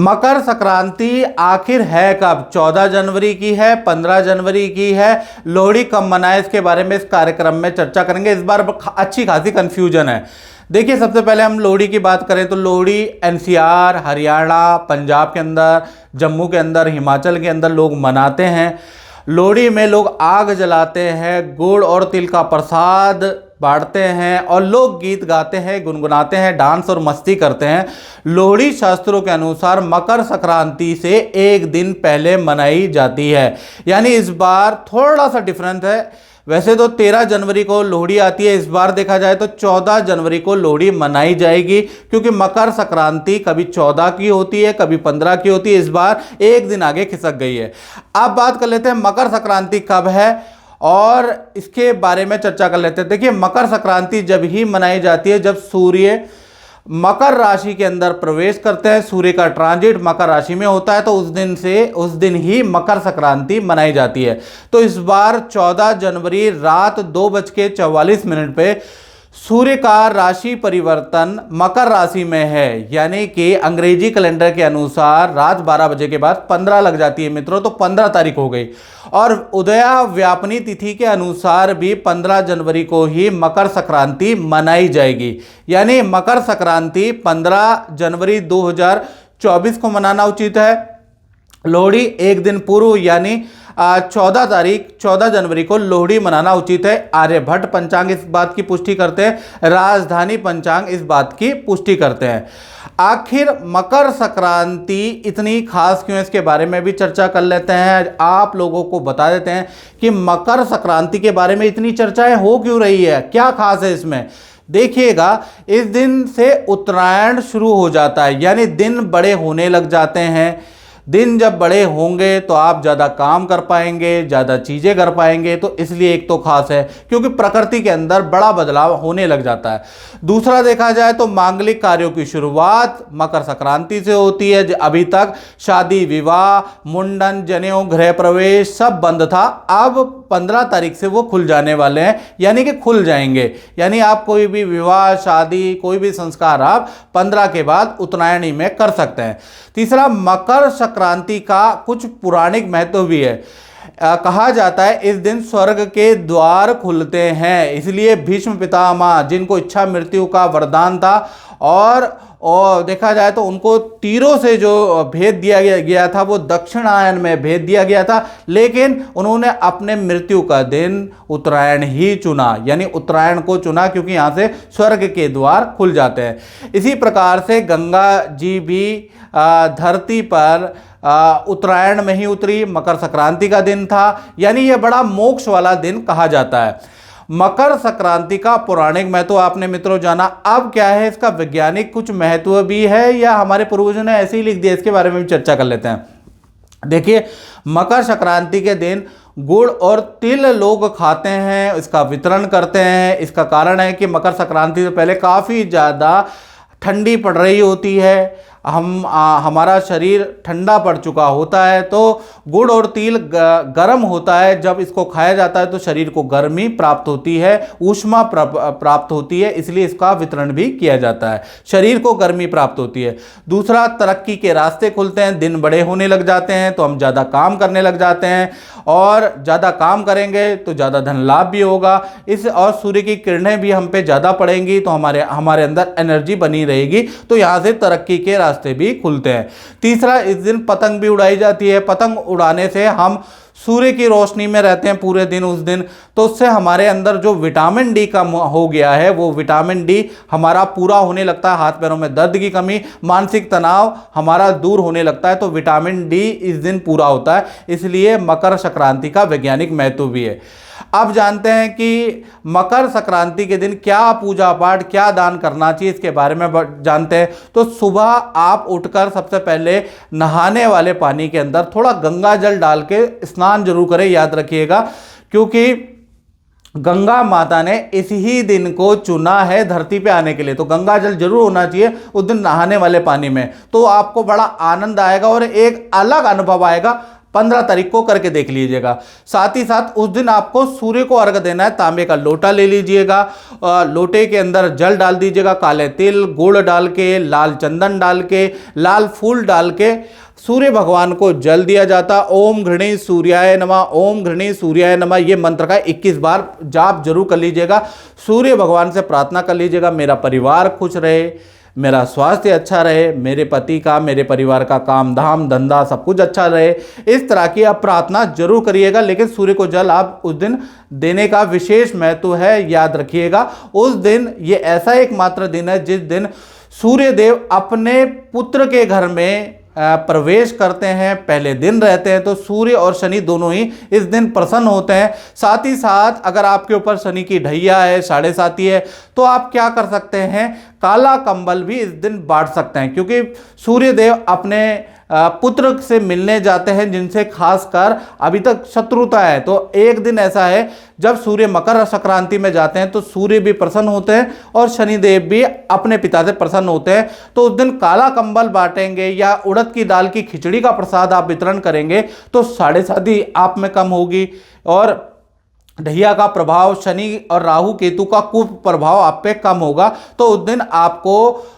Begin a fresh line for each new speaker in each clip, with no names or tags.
मकर संक्रांति आखिर है कब? 14 जनवरी की है, 15 जनवरी की है? लोहड़ी कब मनाए, इसके बारे में इस कार्यक्रम में चर्चा करेंगे। इस बार अच्छी खासी कंफ्यूजन है। देखिए, सबसे पहले हम लोहड़ी की बात करें तो लोहड़ी एनसीआर, हरियाणा, पंजाब के अंदर, जम्मू के अंदर, हिमाचल के अंदर लोग मनाते हैं। लोहड़ी में लोग आग जलाते हैं, गुड़ और तिल का प्रसाद बांटते हैं और लोग गीत गाते हैं, गुनगुनाते हैं, डांस और मस्ती करते हैं। लोहड़ी शास्त्रों के अनुसार मकर संक्रांति से एक दिन पहले मनाई जाती है, यानी इस बार थोड़ा सा डिफरेंस है। वैसे तो 13 जनवरी को लोहड़ी आती है, इस बार देखा जाए तो 14 जनवरी को लोहड़ी मनाई जाएगी, क्योंकि मकर संक्रांति कभी 14 की होती है, कभी 15 की होती है। इस बार एक दिन आगे खिसक गई है। अब बात कर लेते हैं मकर संक्रांति कब है और इसके बारे में चर्चा कर लेते हैं। देखिए, मकर संक्रांति जब ही मनाई जाती है जब सूर्य मकर राशि के अंदर प्रवेश करते हैं, सूर्य का ट्रांजिट मकर राशि में होता है, तो उस दिन ही मकर संक्रांति मनाई जाती है। तो इस बार 14 जनवरी रात 2:44 पे सूर्य का राशि परिवर्तन मकर राशि में है, यानी कि अंग्रेजी कैलेंडर के अनुसार रात 12 बजे के बाद 15 लग जाती है मित्रों, तो 15 तारीख हो गई। और उदया व्यापनी तिथि के अनुसार भी 15 जनवरी को ही मकर संक्रांति मनाई जाएगी, यानी मकर संक्रांति 15 जनवरी 2024 को मनाना उचित है। लोहड़ी एक दिन पूर्व यानी 14 जनवरी को लोहड़ी मनाना उचित है। आर्यभट्ट पंचांग इस बात की पुष्टि करते हैं, राजधानी पंचांग इस बात की पुष्टि करते हैं। आखिर मकर संक्रांति इतनी खास क्यों, इसके बारे में भी चर्चा कर लेते हैं। आप लोगों को बता देते हैं कि मकर संक्रांति के बारे में इतनी चर्चाएं हो क्यों रही है, क्या खास है इसमें। देखिएगा, इस दिन से उत्तरायण शुरू हो जाता है, यानी दिन बड़े होने लग जाते हैं। दिन जब बड़े होंगे तो आप ज़्यादा काम कर पाएंगे, ज़्यादा चीज़ें कर पाएंगे, तो इसलिए एक तो खास है क्योंकि प्रकृति के अंदर बड़ा बदलाव होने लग जाता है। दूसरा देखा जाए तो मांगलिक कार्यों की शुरुआत मकर संक्रांति से होती है। अभी तक शादी, विवाह, मुंडन, जनेऊ, गृह प्रवेश सब बंद था, अब 15 तारीख से वो खुल जाने वाले हैं, यानी कि खुल जाएंगे। यानी आप कोई भी विवाह, शादी, कोई भी संस्कार आप 15 के बाद उत्तरायणी में कर सकते हैं। तीसरा, मकर संक्रांति का कुछ पौराणिक महत्व भी है। कहा जाता है इस दिन स्वर्ग के द्वार खुलते हैं, इसलिए भीष्म पितामह जिनको इच्छा मृत्यु का वरदान था और देखा जाए तो उनको तीरों से जो भेद दिया गया था वो दक्षिणायन में भेद दिया गया था, लेकिन उन्होंने अपने मृत्यु का दिन उत्तरायण ही चुना, यानी उत्तरायण को चुना क्योंकि यहाँ से स्वर्ग के द्वार खुल जाते हैं। इसी प्रकार से गंगा जी भी धरती पर उत्तरायण में ही उतरी, मकर संक्रांति का दिन था, यानी यह बड़ा मोक्ष वाला दिन कहा जाता है। मकर संक्रांति का पौराणिक महत्व आपने मित्रों जाना। अब क्या है इसका वैज्ञानिक कुछ महत्व भी है या हमारे पूर्वजों ने ऐसे ही लिख दिया, इसके बारे में भी चर्चा कर लेते हैं। देखिए, मकर संक्रांति के दिन गुड़ और तिल लोग खाते हैं, इसका वितरण करते हैं। इसका कारण है कि मकर संक्रांति से पहले काफ़ी ज़्यादा ठंडी पड़ रही होती है, हमारा शरीर ठंडा पड़ चुका होता है, तो गुड़ और तिल गर्म होता है। जब इसको खाया जाता है तो शरीर को गर्मी प्राप्त होती है, ऊष्मा प्राप्त होती है, इसलिए इसका वितरण भी किया जाता है, शरीर को गर्मी प्राप्त होती है। दूसरा, तरक्की के रास्ते खुलते हैं, दिन बड़े होने लग जाते हैं तो हम ज़्यादा काम करने लग जाते हैं और ज़्यादा काम करेंगे तो ज़्यादा धन लाभ भी होगा। और सूर्य की किरणें भी हम पे ज़्यादा पड़ेंगी तो हमारे अंदर एनर्जी बनी रहेगी, तो यहाँ से तरक्की के रास्ते भी खुलते हैं। तीसरा, इस दिन पतंग भी उड़ाई जाती है। पतंग उड़ाने से हम सूर्य की रोशनी में रहते हैं पूरे दिन उस दिन, तो उससे हमारे अंदर जो विटामिन डी कम हो गया है वो विटामिन डी हमारा पूरा होने लगता है। हाथ पैरों में दर्द की कमी, मानसिक तनाव हमारा दूर होने लगता है, तो विटामिन डी इस दिन पूरा होता है, इसलिए मकर संक्रांति का वैज्ञानिक महत्व भी है। अब जानते हैं कि मकर संक्रांति के दिन क्या पूजा पाठ, क्या दान करना चाहिए, इसके बारे में जानते हैं। तो सुबह आप उठकर सबसे पहले नहाने वाले पानी के अंदर थोड़ा गंगा जल डाल के स्नान जरूर करें, याद रखिएगा, क्योंकि गंगा माता ने इस ही दिन को चुना है धरती पे आने के लिए, तो गंगा जल जरूर होना चाहिए उस दिन नहाने वाले पानी में, तो आपको बड़ा आनंद आएगा और एक अलग अनुभव आएगा। 15 तारीख को करके देख लीजिएगा। साथ ही साथ उस दिन आपको सूर्य को अर्घ देना है। तांबे का लोटा ले लीजिएगा, लोटे के अंदर जल डाल दीजिएगा, काले तिल गुड़ डाल के, लाल चंदन डाल के, लाल फूल डाल के सूर्य भगवान को जल दिया जाता। ओम घृणी सूर्याय नमः, ओम घृणी सूर्याय नमः, ये मंत्र का 21 बार जाप जरूर कर लीजिएगा। सूर्य भगवान से प्रार्थना कर लीजिएगा, मेरा परिवार खुश रहे, मेरा स्वास्थ्य अच्छा रहे, मेरे पति का, मेरे परिवार का काम धाम धंधा सब कुछ अच्छा रहे। इस तरह की आप प्रार्थना जरूर करिएगा। लेकिन सूर्य को जल आप उस दिन देने का विशेष महत्व है, याद रखिएगा। उस दिन ये ऐसा एकमात्र दिन है जिस दिन सूर्य देव अपने पुत्र के घर में प्रवेश करते हैं, पहले दिन रहते हैं। तो सूर्य और शनि दोनों ही इस दिन प्रसन्न होते हैं। साथ ही साथ अगर आपके ऊपर शनि की ढैया है, 7.5 है, तो आप क्या कर सकते हैं, काला कंबल भी इस दिन बांट सकते हैं, क्योंकि सूर्य देव अपने पुत्र से मिलने जाते हैं जिनसे खासकर अभी तक शत्रुता है। तो एक दिन ऐसा है जब सूर्य मकर संक्रांति में जाते हैं तो सूर्य भी प्रसन्न होते हैं और शनिदेव भी अपने पिता से प्रसन्न होते हैं। तो उस दिन काला कंबल बांटेंगे या उड़द की दाल की खिचड़ी का प्रसाद आप वितरण करेंगे तो 7.5 आप में कम होगी और ढैया का प्रभाव, शनि और राहु केतु का कुप्रभाव आप पे कम होगा। तो उस दिन आपको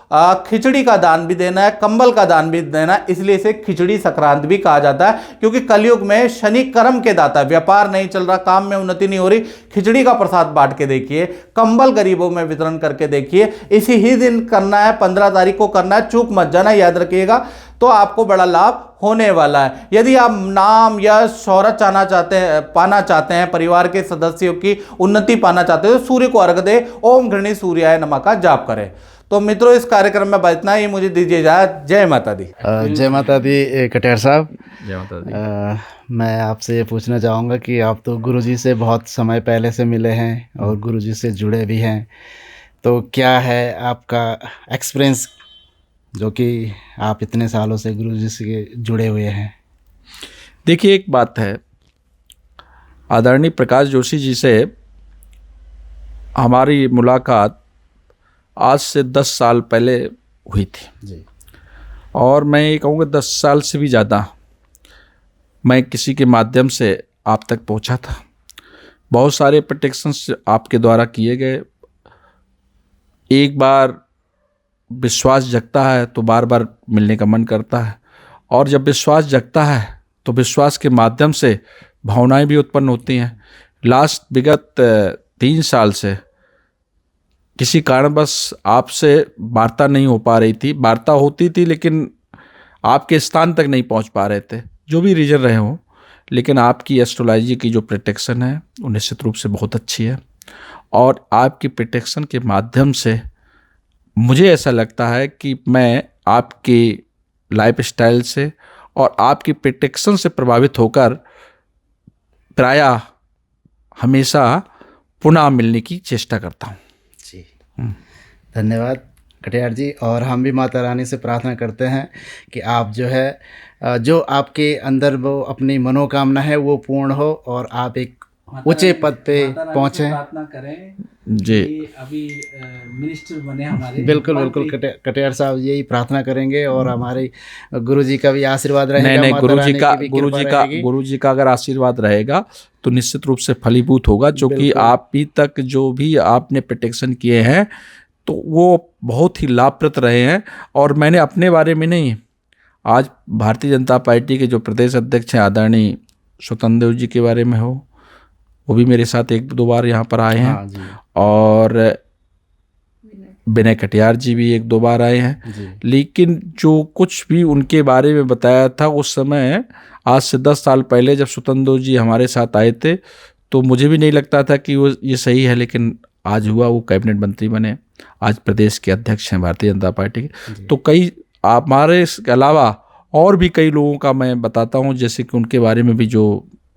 खिचड़ी का दान भी देना है, कंबल का दान भी देना है। इसलिए इसे खिचड़ी संक्रांत भी कहा जाता है, क्योंकि कलयुग में शनि कर्म के दाता है, व्यापार नहीं चल रहा, काम में उन्नति नहीं हो रही, खिचड़ी का प्रसाद बांट के देखिए, कंबल गरीबों में वितरण करके देखिए। इसी ही दिन करना है, 15 तारीख को करना है, चूक मत जाना, याद रखिएगा। तो आपको बड़ा लाभ होने वाला है। यदि आप नाम या शोहरत पाना चाहते हैं, परिवार के सदस्यों की उन्नति पाना चाहते हैं, तो सूर्य को अर्घ दे, ओम घृणी सूर्याय नमः का जाप करें। तो मित्रों, इस कार्यक्रम में इतना ही, मुझे दीजिए इजाजत। जय माता दी।
जय माता दी कटियार साहब।
जय माता दी।
मैं आपसे ये पूछना चाहूँगा कि आप तो गुरुजी से बहुत समय पहले से मिले हैं और गुरुजी से जुड़े भी हैं, तो क्या है आपका एक्सपीरियंस जो कि आप इतने सालों से गुरुजी से जुड़े हुए हैं?
देखिए, एक बात है, आदरणीय प्रकाश जोशी जी से हमारी मुलाकात आज से 10 साल पहले हुई थी जी। और मैं ये कहूँगा 10 साल से भी ज़्यादा मैं किसी के माध्यम से आप तक पहुँचा था। बहुत सारे प्रोटेक्शंस आपके द्वारा किए गए। एक बार विश्वास जगता है तो बार बार मिलने का मन करता है, और जब विश्वास जगता है तो विश्वास के माध्यम से भावनाएं भी उत्पन्न होती हैं। विगत 3 साल से किसी कारणवश आपसे वार्ता नहीं हो पा रही थी, वार्ता होती थी लेकिन आपके स्थान तक नहीं पहुंच पा रहे थे, जो भी रीजन रहे हों। लेकिन आपकी एस्ट्रोलॉजी की जो प्रोटेक्शन है वो निश्चित रूप से बहुत अच्छी है, और आपकी प्रोटेक्शन के माध्यम से मुझे ऐसा लगता है कि मैं आपकी लाइफस्टाइल से और आपकी प्रोटेक्शन से प्रभावित होकर प्रायः हमेशा पुनः मिलने की चेष्टा करता हूँ
जी। धन्यवाद कटियार जी। और हम भी माता रानी से प्रार्थना करते हैं कि आप जो है, जो आपके अंदर वो अपनी मनोकामना है वो पूर्ण हो और आप एक ऊंचे पद पे पहुँचे।
प्रार्थना करें
जी।
अभी मिनिस्टर बने हमारे।
बिल्कुल बिल्कुल कटियार साहब यही प्रार्थना करेंगे, और हमारे गुरुजी का भी आशीर्वाद रहेगा।
नहीं, गुरुजी का अगर आशीर्वाद रहेगा तो निश्चित रूप से फलीभूत होगा, क्योंकि आप भी तक जो भी आपने प्रोटेक्शन किए हैं तो वो बहुत ही लाभप्रद रहे हैं। और मैंने अपने बारे में नहीं, आज भारतीय जनता पार्टी के जो प्रदेश अध्यक्ष हैं आदरणीय स्वतंत्र देव जी के बारे में हो, वो भी मेरे साथ 1-2 बार यहाँ पर आए हैं। हाँ, और विनय कटियार जी भी 1-2 बार आए हैं। लेकिन जो कुछ भी उनके बारे में बताया था उस समय, आज से 10 साल पहले जब स्वतंत्र देव जी हमारे साथ आए थे, तो मुझे भी नहीं लगता था कि वो ये सही है। लेकिन आज हुआ, वो कैबिनेट मंत्री बने, आज प्रदेश के अध्यक्ष हैं भारतीय जनता पार्टी के। तो कई हमारे इसके अलावा और भी कई लोगों का मैं बताता हूँ, जैसे कि उनके बारे में भी जो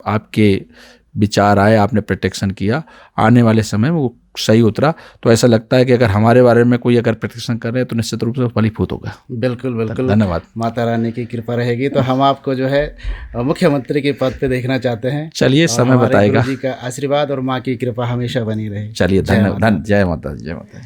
आपके विचार आए, आपने प्रोटेक्शन किया, आने वाले समय में वो सही उतरा। तो ऐसा लगता है कि अगर हमारे बारे में कोई अगर प्रोटेक्शन कर रहे हैं तो निश्चित रूप से फलीभूत होगा।
बिल्कुल बिल्कुल,
धन्यवाद।
माता रानी की कृपा रहेगी तो हम आपको जो है मुख्यमंत्री के पद पे देखना चाहते हैं।
चलिए, समय बताएगा।
गुरुजी का आशीर्वाद और माँ की कृपा हमेशा बनी रहे।
चलिए, धन्यवाद। जय माता दी। जय माता दी।